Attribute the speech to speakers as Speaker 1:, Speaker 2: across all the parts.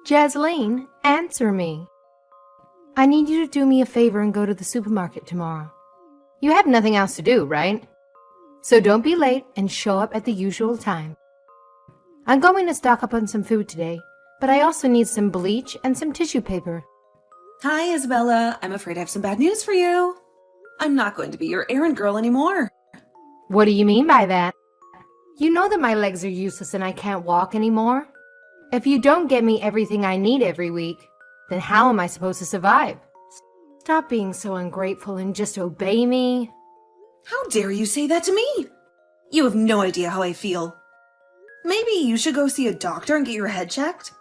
Speaker 1: Jasleen, answer me. I need you to do me a favor and go to the supermarket tomorrow. You have nothing else to do, right? So don't be late and show up at the usual time. I'm going to stock up on some food today, but I also need some bleach and some tissue paper.
Speaker 2: Hi, Isabella. I'm afraid I have some bad news for you. I'm not going to be your errand girl anymore.
Speaker 1: What do you mean by that? You know that my legs are useless and I can't walk anymore. If you don't get me everything I need every week, then how am I supposed to survive? Stop being so ungrateful and just obey me.
Speaker 2: How dare you say that to me? You have no idea how I feel. Maybe you should go see a doctor and get your head checked?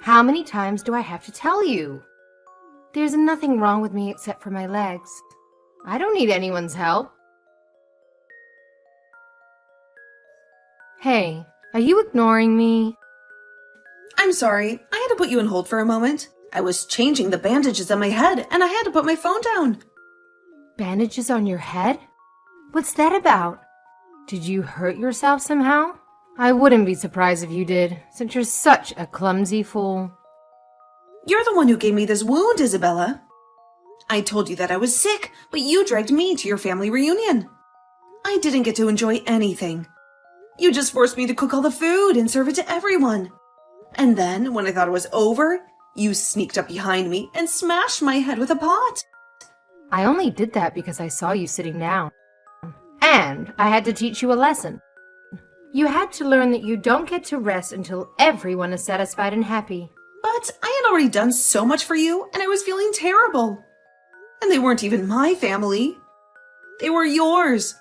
Speaker 1: How many times do I have to tell you? There's nothing wrong with me except for my legs. I don't need anyone's help. Hey, are you ignoring me?
Speaker 2: I'm sorry. I had to put you on hold for a moment. I was changing the bandages on my head and I had to put my phone down.
Speaker 1: Bandages on your head? What's that about? Did you hurt yourself somehow? I wouldn't be surprised if you did, since you're such a clumsy fool.
Speaker 2: You're the one who gave me this wound, Isabella. I told you that I was sick, but you dragged me to your family reunion. I didn't get to enjoy anything. You just forced me to cook all the food and serve it to everyone. And then, when I thought it was over, you sneaked up behind me and smashed my head with a pot.
Speaker 1: I only did that because I saw you sitting down. And I had to teach you a lesson. You had to learn that you don't get to rest until everyone is satisfied and happy.
Speaker 2: But I had already done so much for you, and I was feeling terrible. And they weren't even my family. They were yours.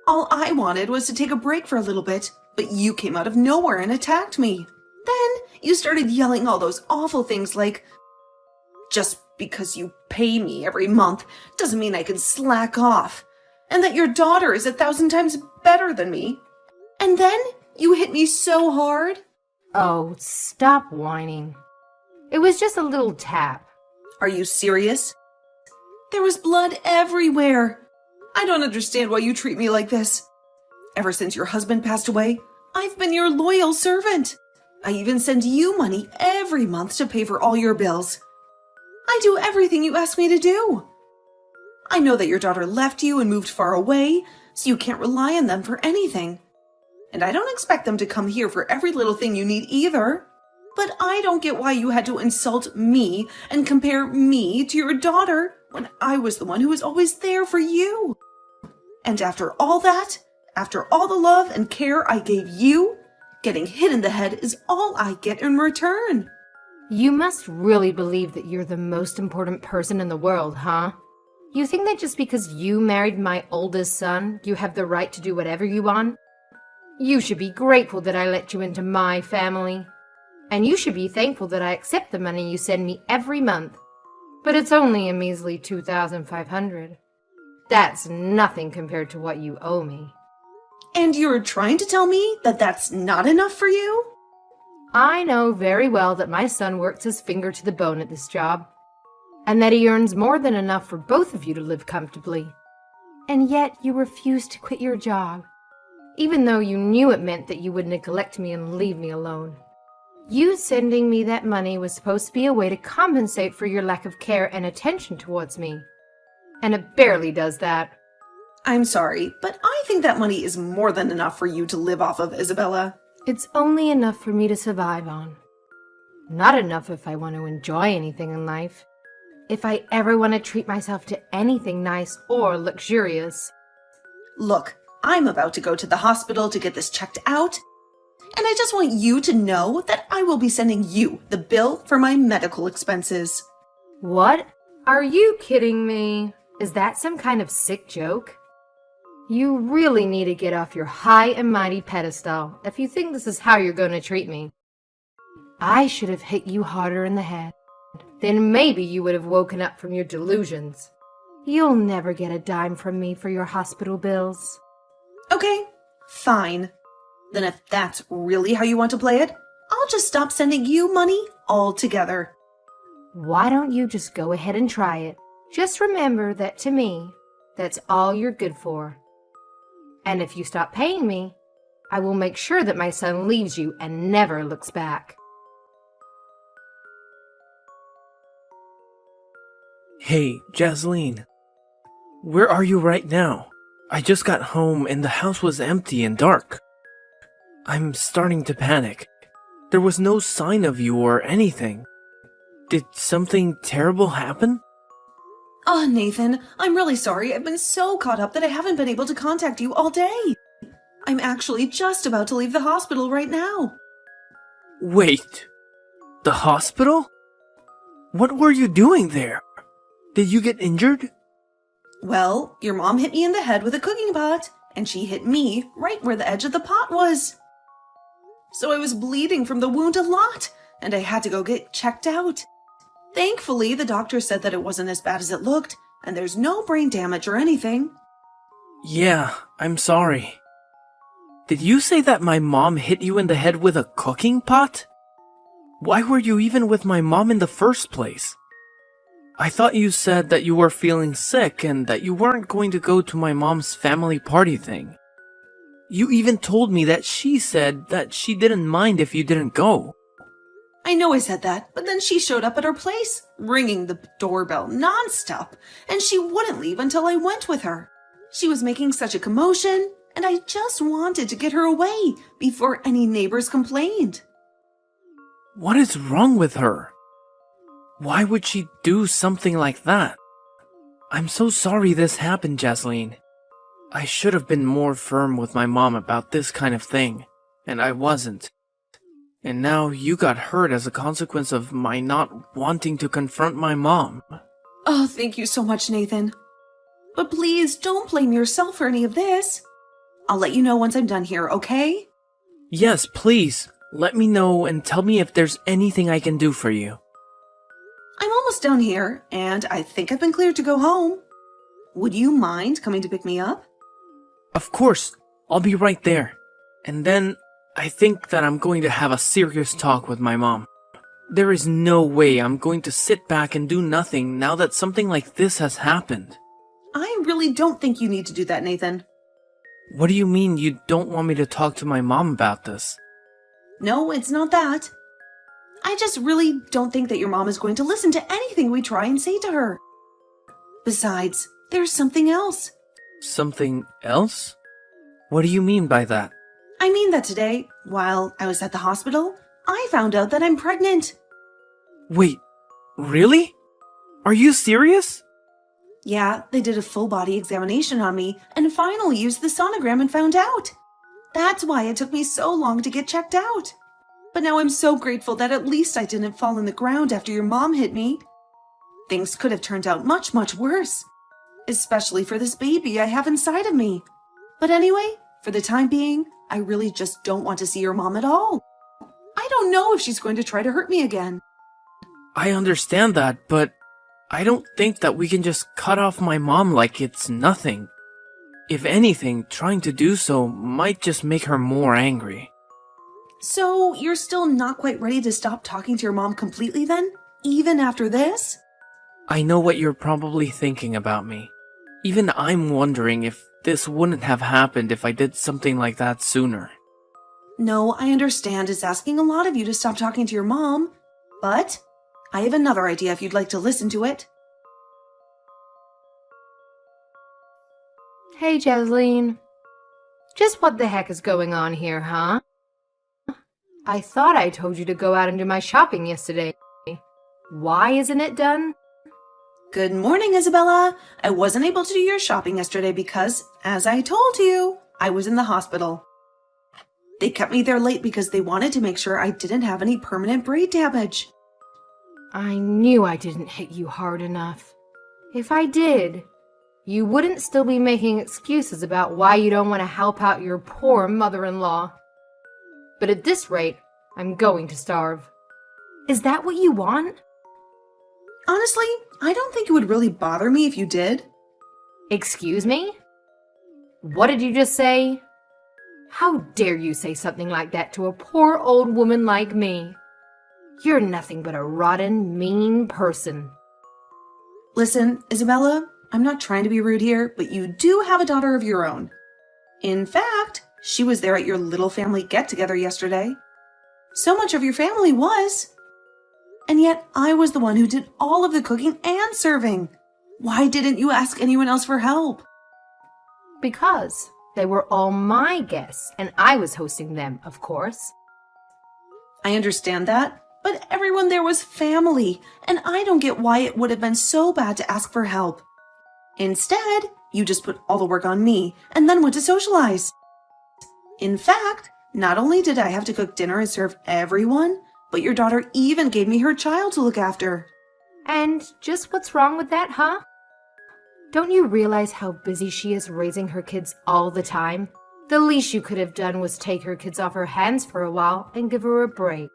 Speaker 2: All I wanted was to take a break for a little bit, but you came out of nowhere and attacked me. Then you started yelling all those awful things like, just because you pay me every month doesn't mean I can slack off, and that your daughter is 1,000 times better than me. And then you hit me so hard.
Speaker 1: Oh, stop whining. It was just a little tap.
Speaker 2: Are you serious? There was blood everywhere. I don't understand why you treat me like this. Ever since your husband passed away, I've been your loyal servant. I even send you money every month to pay for all your bills. I do everything you ask me to do. I know that your daughter left you and moved far away, so you can't rely on them for anything. And I don't expect them to come here for every little thing you need either. But I don't get why you had to insult me and compare me to your daughter when I was the one who was always there for you. And after all that, after all the love and care I gave you, getting hit in the head is all I get in return.
Speaker 1: You must really believe that you're the most important person in the world, huh? You think that just because you married my oldest son, you have the right to do whatever you want? You should be grateful that I let you into my family. And you should be thankful that I accept the money you send me every month. But it's only a measly $2,500. That's nothing compared to what you owe me.
Speaker 2: And you're trying to tell me that that's not enough for you?
Speaker 1: I know very well that my son works his finger to the bone at this job, and that he earns more than enough for both of you to live comfortably. And yet you refuse to quit your job, even though you knew it meant that you would neglect me and leave me alone. You sending me that money was supposed to be a way to compensate for your lack of care and attention towards me. And it barely does that.
Speaker 2: I'm sorry, but I think that money is more than enough for you to live off of, Isabella.
Speaker 1: It's only enough for me to survive on. Not enough if I want to enjoy anything in life. If I ever want to treat myself to anything nice or luxurious.
Speaker 2: Look, I'm about to go to the hospital to get this checked out, and I just want you to know that I will be sending you the bill for my medical expenses.
Speaker 1: What? Are you kidding me? Is that some kind of sick joke? You really need to get off your high and mighty pedestal if you think this is how you're going to treat me. I should have hit you harder in the head. Then maybe you would have woken up from your delusions. You'll never get a dime from me for your hospital bills.
Speaker 2: Okay, fine. Then if that's really how you want to play it, I'll just stop sending you money altogether.
Speaker 1: Why don't you just go ahead and try it? Just remember that to me, that's all you're good for. And if you stop paying me, I will make sure that my son leaves you and never looks back.
Speaker 3: Hey, Jasleen. Where are you right now? I just got home and the house was empty and dark. I'm starting to panic. There was no sign of you or anything. Did something terrible happen?
Speaker 2: Oh, Nathan, I'm really sorry. I've been so caught up that I haven't been able to contact you all day. I'm actually just about to leave the hospital right now.
Speaker 3: Wait. The hospital? What were you doing there? Did you get injured?
Speaker 2: Well, your mom hit me in the head with a cooking pot, and she hit me right where the edge of the pot was. So I was bleeding from the wound a lot, and I had to go get checked out. Thankfully, the doctor said that it wasn't as bad as it looked, and there's no brain damage or anything.
Speaker 3: Yeah, I'm sorry. Did you say that my mom hit you in the head with a cooking pot? Why were you even with my mom in the first place? I thought you said that you were feeling sick and that you weren't going to go to my mom's family party thing. You even told me that she said that she didn't mind if you didn't go.
Speaker 2: I know I said that, but then she showed up at her place, ringing the doorbell nonstop, and she wouldn't leave until I went with her. She was making such a commotion, and I just wanted to get her away before any neighbors complained.
Speaker 3: What is wrong with her? Why would she do something like that? I'm so sorry this happened, Jasleen. I should have been more firm with my mom about this kind of thing, and I wasn't. And now you got hurt as a consequence of my not wanting to confront my mom.
Speaker 2: Oh, thank you so much, Nathan. But please don't blame yourself for any of this. I'll let you know once I'm done here, okay?
Speaker 3: Yes, please. Let me know and tell me if there's anything I can do for you.
Speaker 2: I'm almost done here, and I think I've been cleared to go home. Would you mind coming to pick me up?
Speaker 3: Of course. I'll be right there. And then I think that I'm going to have a serious talk with my mom. There is no way I'm going to sit back and do nothing now that something like this has happened.
Speaker 2: I really don't think you need to do that, Nathan.
Speaker 3: What do you mean you don't want me to talk to my mom about this?
Speaker 2: No, it's not that. I just really don't think that your mom is going to listen to anything we try and say to her. Besides, there's something else.
Speaker 3: Something else? What do you mean by that?
Speaker 2: I mean that today, while I was at the hospital, I found out that I'm pregnant.
Speaker 3: Wait, really? Are you serious?
Speaker 2: Yeah, they did a full body examination on me and finally used the sonogram and found out. That's why it took me so long to get checked out. But now I'm so grateful that at least I didn't fall in the ground after your mom hit me. Things could have turned out much, much worse. Especially for this baby I have inside of me. But anyway, for the time being, I really just don't want to see your mom at all. I don't know if she's going to try to hurt me again.
Speaker 3: I understand that, but I don't think that we can just cut off my mom like it's nothing. If anything, trying to do so might just make her more angry.
Speaker 2: So, you're still not quite ready to stop talking to your mom completely then? Even after this?
Speaker 3: I know what you're probably thinking about me. Even I'm wondering if this wouldn't have happened if I did something like that sooner.
Speaker 2: No, I understand it's asking a lot of you to stop talking to your mom, but I have another idea if you'd like to listen to it.
Speaker 1: Hey, Jasleen. Just what the heck is going on here, huh? I thought I told you to go out and do my shopping yesterday. Why isn't it done?
Speaker 2: Good morning, Isabella. I wasn't able to do your shopping yesterday because, as I told you, I was in the hospital. They kept me there late because they wanted to make sure I didn't have any permanent brain damage.
Speaker 1: I knew I didn't hit you hard enough. If I did, you wouldn't still be making excuses about why you don't want to help out your poor mother-in-law. But at this rate, I'm going to starve. Is that what you want?
Speaker 2: Honestly, I don't think it would really bother me if you did.
Speaker 1: Excuse me? What did you just say? How dare you say something like that to a poor old woman like me? You're nothing but a rotten, mean person.
Speaker 2: Listen, Isabella, I'm not trying to be rude here, but you do have a daughter of your own. In fact, she was there at your little family get-together yesterday. So much of your family was. And yet I was the one who did all of the cooking and serving. Why didn't you ask anyone else for help?
Speaker 1: Because they were all my guests, and I was hosting them, of course.
Speaker 2: I understand that, but everyone there was family, and I don't get why it would have been so bad to ask for help. Instead, you just put all the work on me and then went to socialize. In fact, not only did I have to cook dinner and serve everyone, but your daughter even gave me her child to look after.
Speaker 1: And just what's wrong with that, huh? Don't you realize how busy she is raising her kids all the time? The least you could have done was take her kids off her hands for a while and give her a break.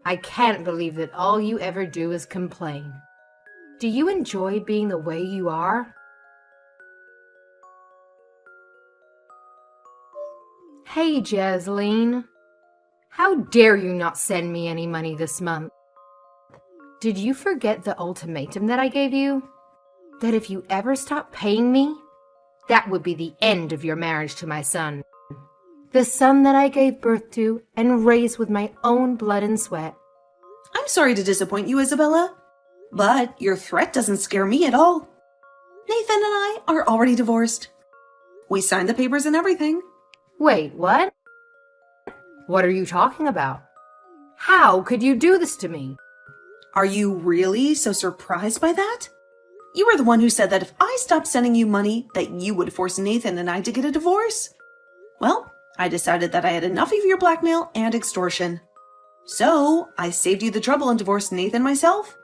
Speaker 1: I can't believe that all you ever do is complain. Do you enjoy being the way you are? Hey, Jasleen. How dare you not send me any money this month? Did you forget the ultimatum that I gave you? That if you ever stop paying me, that would be the end of your marriage to my son. The son that I gave birth to and raised with my own blood and sweat.
Speaker 2: I'm sorry to disappoint you, Isabella, but your threat doesn't scare me at all. Nathan and I are already divorced. We signed the papers and everything.
Speaker 1: Wait, what? What are you talking about? How could you do this to me?
Speaker 2: Are you really so surprised by that? You were the one who said that if I stopped sending you money, that you would force Nathan and I to get a divorce. Well, I decided that I had enough of your blackmail and extortion. So, I saved you the trouble and divorced Nathan myself.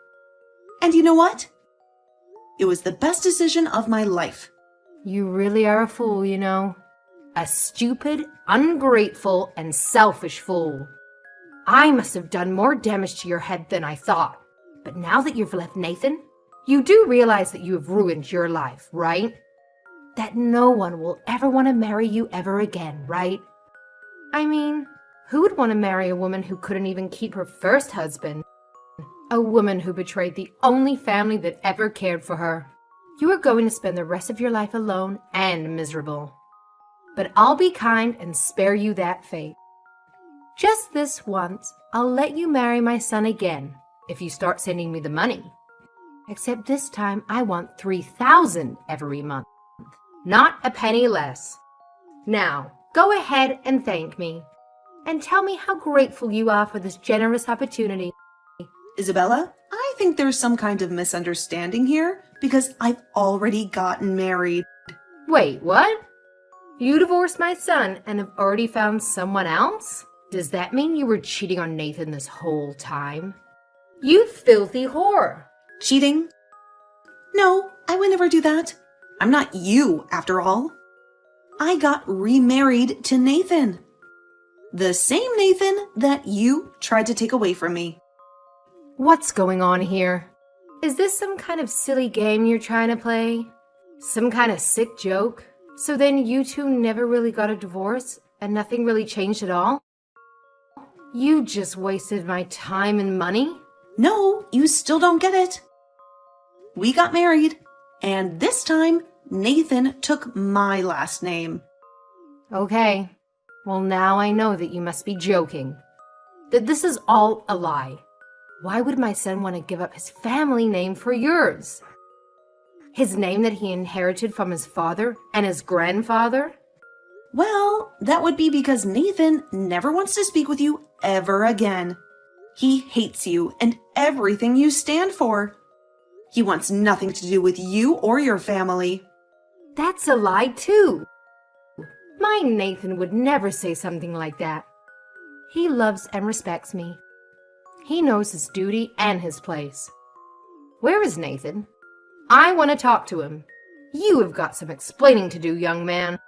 Speaker 2: And you know what? It was the best decision of my life.
Speaker 1: You really are a fool, you know. A stupid, ungrateful, and selfish fool. I must have done more damage to your head than I thought. But now that you've left Nathan, you do realize that you have ruined your life, right? That no one will ever want to marry you ever again, right? I mean, who would want to marry a woman who couldn't even keep her first husband? A woman who betrayed the only family that ever cared for her. You are going to spend the rest of your life alone and miserable. But I'll be kind and spare you that fate. Just this once, I'll let you marry my son again if you start sending me the money. Except this time I want $3,000 every month, not a penny less. Now, go ahead and thank me, and tell me how grateful you are for this generous opportunity.
Speaker 2: Isabella, I think there's some kind of misunderstanding here because I've already gotten married.
Speaker 1: Wait, what? You divorced my son and have already found someone else? Does that mean you were cheating on Nathan this whole time? You filthy whore!
Speaker 2: Cheating? No, I would never do that. I'm not you, after all. I got remarried to Nathan. The same Nathan that you tried to take away from me.
Speaker 1: What's going on here? Is this some kind of silly game you're trying to play? Some kind of sick joke? So then you two never really got a divorce and nothing really changed at all? You just wasted my time and money?
Speaker 2: No, you still don't get it. We got married, and this time Nathan took my last name.
Speaker 1: Okay. Well, now I know that you must be joking. That this is all a lie. Why would my son want to give up his family name for yours? His name that he inherited from his father and his grandfather?
Speaker 2: Well, that would be because Nathan never wants to speak with you ever again. He hates you and everything you stand for. He wants nothing to do with you or your family.
Speaker 1: That's a lie, too. My Nathan would never say something like that. He loves and respects me. He knows his duty and his place. Where is Nathan? I want to talk to him. You have got some explaining to do, young man.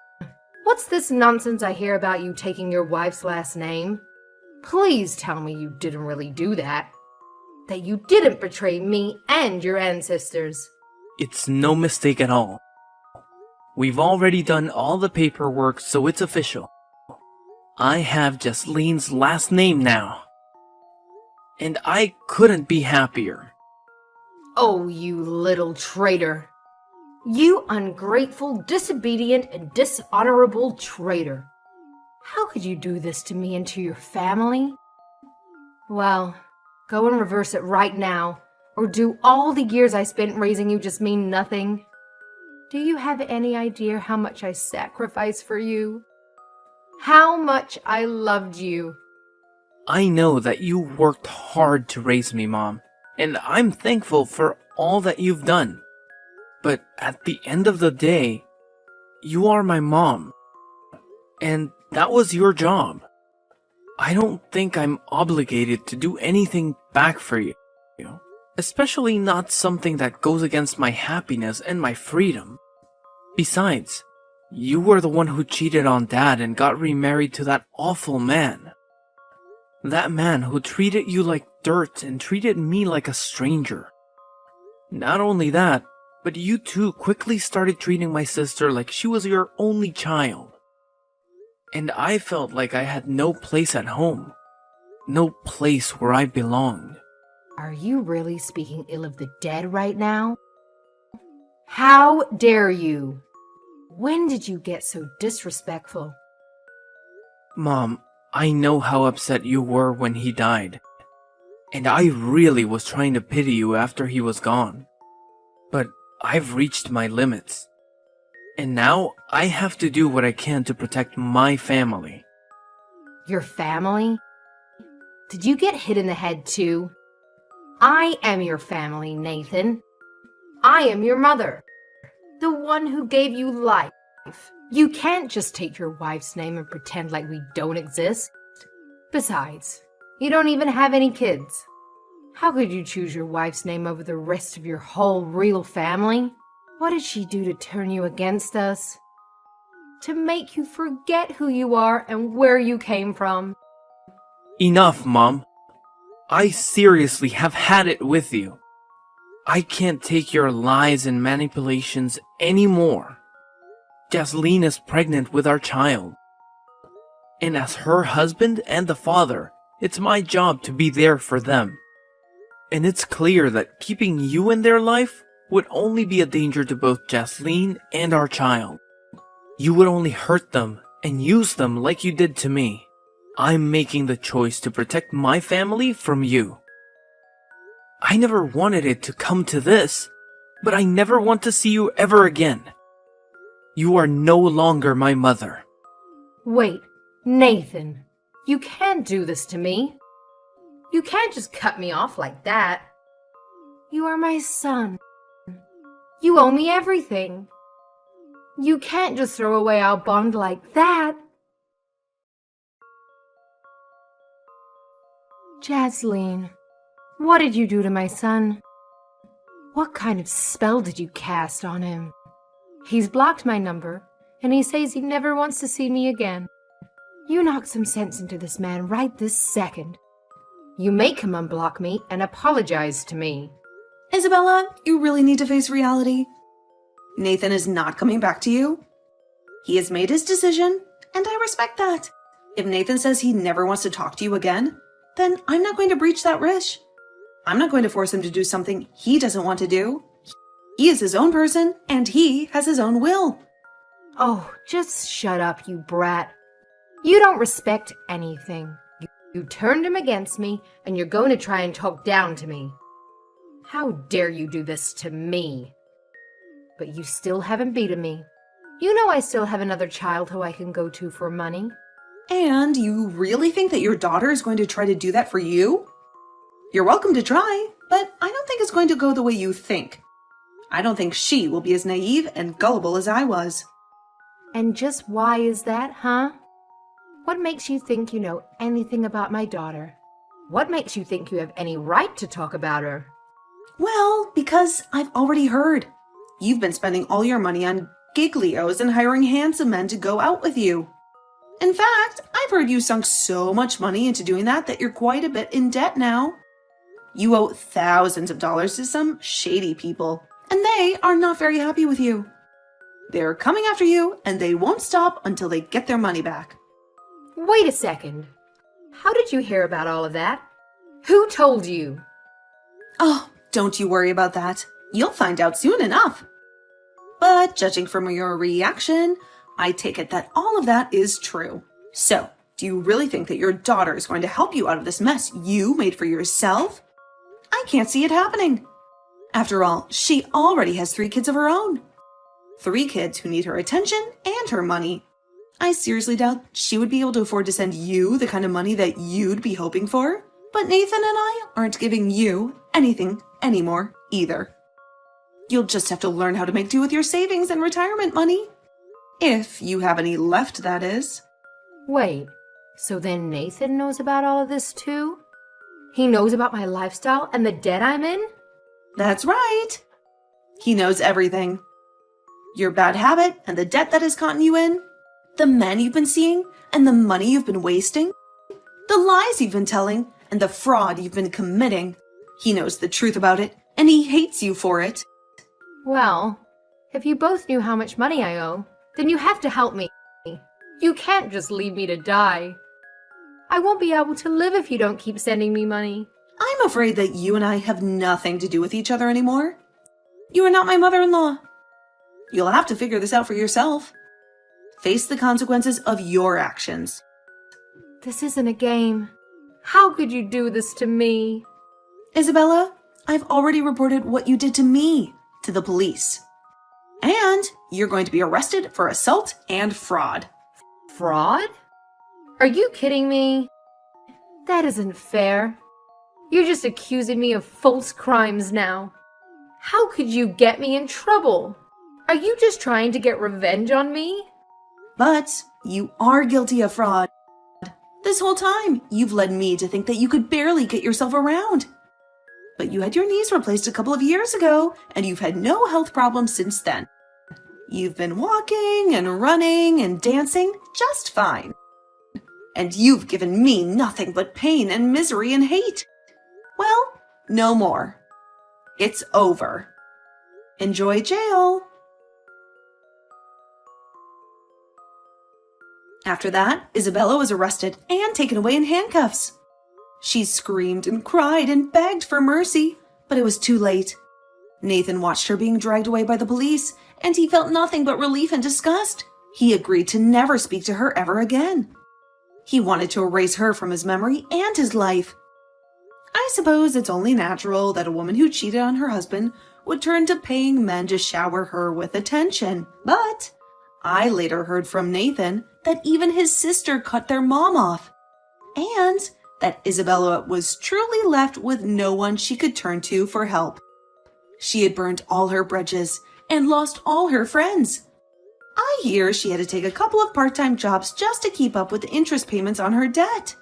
Speaker 1: What's this nonsense I hear about you taking your wife's last name? Please tell me you didn't really do that. That you didn't betray me and your ancestors.
Speaker 3: It's no mistake at all. We've already done all the paperwork, so it's official. I have Jasleen's last name now. And I couldn't be happier.
Speaker 1: Oh, you little traitor. You ungrateful, disobedient, and dishonorable traitor. How could you do this to me and to your family? Well, Go and reverse it right now, or do all the years I spent raising you just mean nothing? Do you have any idea how much I sacrificed for you? How much I loved you?
Speaker 3: I know that you worked hard to raise me, Mom, and I'm thankful for all that you've done. But at the end of the day, you are my mom, and that was your job. I don't think I'm obligated to do anything back for you, especially not something that goes against my happiness and my freedom. Besides, you were the one who cheated on Dad and got remarried to that awful man. That man who treated you like dirt and treated me like a stranger. Not only that, but you too quickly started treating my sister like she was your only child. And I felt like I had no place at home. No place where I belonged.
Speaker 1: Are you really speaking ill of the dead right now? How dare you? When did you get so disrespectful?
Speaker 3: Mom, I know how upset you were when he died. And I really was trying to pity you after he was gone. But I've reached my limits. And now I have to do what I can to protect my family.
Speaker 1: Your family? Did you get hit in the head too? I am your family, Nathan. I am your mother. The one who gave you life. You can't just take your wife's name and pretend like we don't exist. Besides, you don't even have any kids. How could you choose your wife's name over the rest of your whole real family? What did she do to turn you against us? To make you forget who you are and where you came from?
Speaker 3: Enough, Mom. I seriously have had it with you. I can't take your lies and manipulations anymore. Jasleen is pregnant with our child. And as her husband and the father, it's my job to be there for them. And it's clear that keeping you in their life would only be a danger to both Jasleen and our child. You would only hurt them and use them like you did to me. I'm making the choice to protect my family from you. I never wanted it to come to this, but I never want to see you ever again. You are no longer my mother.
Speaker 1: Wait, Nathan, you can't do this to me. You can't just cut me off like that. You are my son. You owe me everything. You can't just throw away our bond like that. Jasleen, what did you do to my son? What kind of spell did you cast on him? He's blocked my number, and he says he never wants to see me again. You knock some sense into this man right this second. You make him unblock me and apologize to me.
Speaker 2: Isabella, you really need to face reality. Nathan is not coming back to you. He has made his decision, and I respect that. If Nathan says he never wants to talk to you again, then I'm not going to breach that wish. I'm not going to force him to do something he doesn't want to do. He is his own person, and he has his own will.
Speaker 1: Oh, just shut up, you brat. You don't respect anything. You turned him against me, and you're going to try and talk down to me. How dare you do this to me? But you still haven't beaten me. You know I still have another child who I can go to for money.
Speaker 2: And you really think that your daughter is going to try to do that for you? You're welcome to try, but I don't think it's going to go the way you think. I don't think she will be as naive and gullible as I was.
Speaker 1: And just why is that, huh? What makes you think you know anything about my daughter? What makes you think you have any right to talk about her?
Speaker 2: Well, because I've already heard. You've been spending all your money on giglios and hiring handsome men to go out with you. In fact, I've heard you sunk so much money into doing that you're quite a bit in debt now. You owe thousands of dollars to some shady people, and they are not very happy with you. They're coming after you, and they won't stop until they get their money back.
Speaker 1: Wait a second. How did you hear about all of that? Who told you?
Speaker 2: Oh, don't you worry about that. You'll find out soon enough. But judging from your reaction, I take it that all of that is true. So, Do you really think that your daughter is going to help you out of this mess you made for yourself? I can't see it happening. After all, she already has 3 kids of her own. 3 kids who need her attention and her money. I seriously doubt she would be able to afford to send you the kind of money that you'd be hoping for. But Nathan and I aren't giving you anything anymore either. You'll just have to learn how to make do with your savings and retirement money. If you have any left, that is.
Speaker 1: Wait, so then Nathan knows about all of this too? He knows about my lifestyle and the debt I'm in?
Speaker 2: That's right. He knows everything. Your bad habit and the debt that has gotten you in, the men you've been seeing and the money you've been wasting, the lies you've been telling and the fraud you've been committing. He knows the truth about it and he hates you for it.
Speaker 1: Well, if you both knew how much money I owe, then you have to help me. You can't just leave me to die. I won't be able to live if you don't keep sending me money.
Speaker 2: I'm afraid that you and I have nothing to do with each other anymore. You are not my mother-in-law. You'll have to figure this out for yourself. Face the consequences of your actions.
Speaker 1: This isn't a game. How could you do this to me?
Speaker 2: Isabella, I've already reported what you did to me to the police. And you're going to be arrested for assault and fraud.
Speaker 1: Fraud? Are you kidding me? That isn't fair. You're just accusing me of false crimes now. How could you get me in trouble? Are you just trying to get revenge on me?
Speaker 2: But you are guilty of fraud. This whole time, you've led me to think that you could barely get yourself around. But you had your knees replaced a couple of years ago, and you've had no health problems since then. You've been walking and running and dancing just fine. And you've given me nothing but pain and misery and hate. Well, no more. It's over. Enjoy jail. After that, Isabella was arrested and taken away in handcuffs. She screamed and cried and begged for mercy, but it was too late. Nathan watched her being dragged away by the police, and he felt nothing but relief and disgust. He agreed to never speak to her ever again. He wanted to erase her from his memory and his life. I suppose it's only natural that a woman who cheated on her husband would turn to paying men to shower her with attention. But I later heard from Nathan that even his sister cut their mom off, and that Isabella was truly left with no one she could turn to for help. She had burned all her bridges and lost all her friends. I hear she had to take a couple of part-time jobs just to keep up with the interest payments on her debt.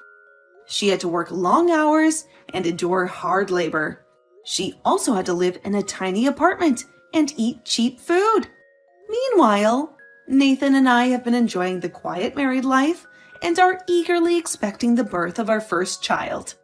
Speaker 2: She had to work long hours and endure hard labor. She also had to live in a tiny apartment and eat cheap food. Meanwhile, Nathan and I have been enjoying the quiet married life and are eagerly expecting the birth of our first child.